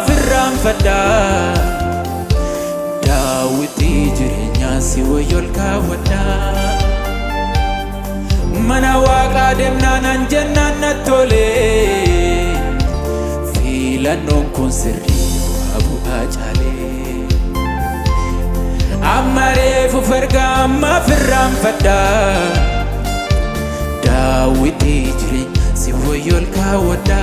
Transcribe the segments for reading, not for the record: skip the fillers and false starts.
firran fadda Daawiti jireenya si wayol kaawwadha Mana Waaqa deemnaan anjannaan nattole Filannoon kun sirrii bu'aa bu'aa caalee Amma reefu ferga amma firran fadda Daawiti jireenya si wayol kaawwadha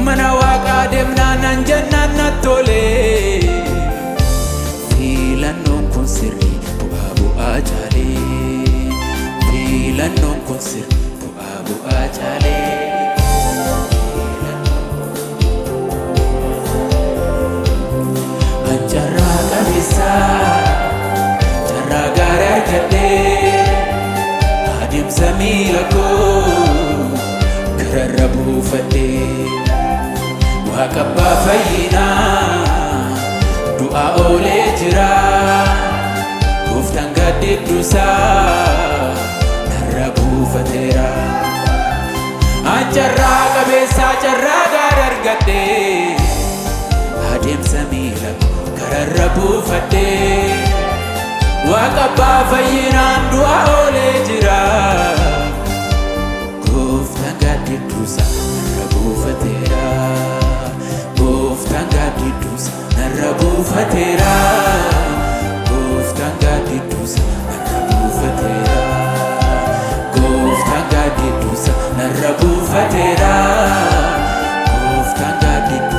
Mana Waaqa deemnaan anjannaan nattole Filannoon kun sirrii bu'aa bu'aa caalee Filannoon kun sirrii bu'aa bu'aa caalee Ancarraa qabeessa carraa gaarii argadhee adeemsa miila koo kararra buufadhee Waaqa abbaa fayyinaa du'aa oolee jira Gooftaan gaaddidduu narra buufateera Ancarraa qabeessa carraa gaarii argadhee adeemsa miila kararra buufadhee Waaqa abbaa fayyinaan du'aa oolee jira Gooftaan gaaddidduu narra buufateera Gooftaan gaaddidduu narra buufateera Gooftaan gaaddidduu narra buufateera Gooftaan gaaddidduu narra buufateera Gooftaan gaaddidduu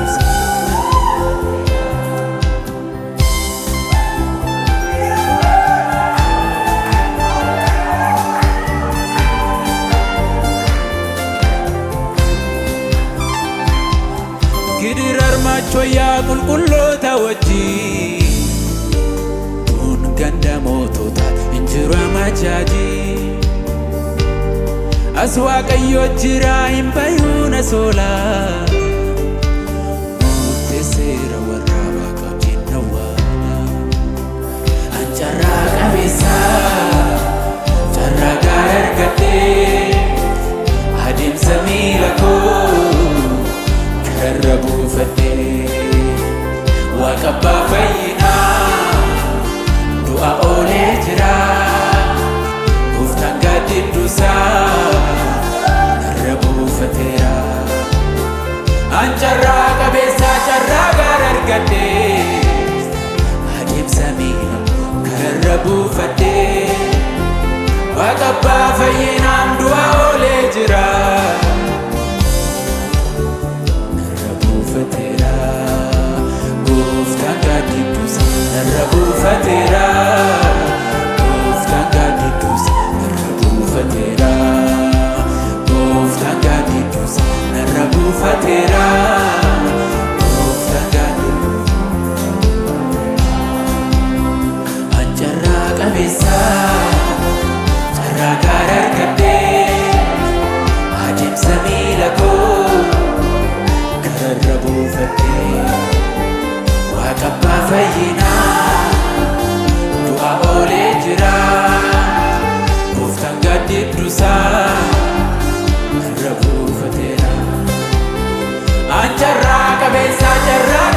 Gidir armaachoo yaa qulqulloota wajjin Kun ganda mootota injiru amajaaji As Waaqayyo jira hin bayuuna soolaa Murteesseera warra Waaqa wajjin dhawwaadha Ancarraa qabeessa carraa gaarii argadhee adeemsa miila koo kararra buufadhee Waaqa abbaa fayyinaa du'aa oolee jira Gooftaan gaaddidduu narra buufateera Ancarraa qabeessa carraa gaarii argadhee adeemsa miila kararra buufadhee Waaqa abbaa fayyinaan du'aa oolee jira Gooftaan gaaddidduu narra buufateera Gooftaan gaaddidduu narra buufateera Gooftaan gaaddidduu narra buufateera Gooftaan gaaddidduu Ancarraa qabeessa carraa gaarii argadhee adeemsa miila koo kararra buufadhee Waaqa abbaa fayyinaa du'aa oolee jira Gooftaan gaaddidduu narra buufateera Ancarraa qabeessa carraa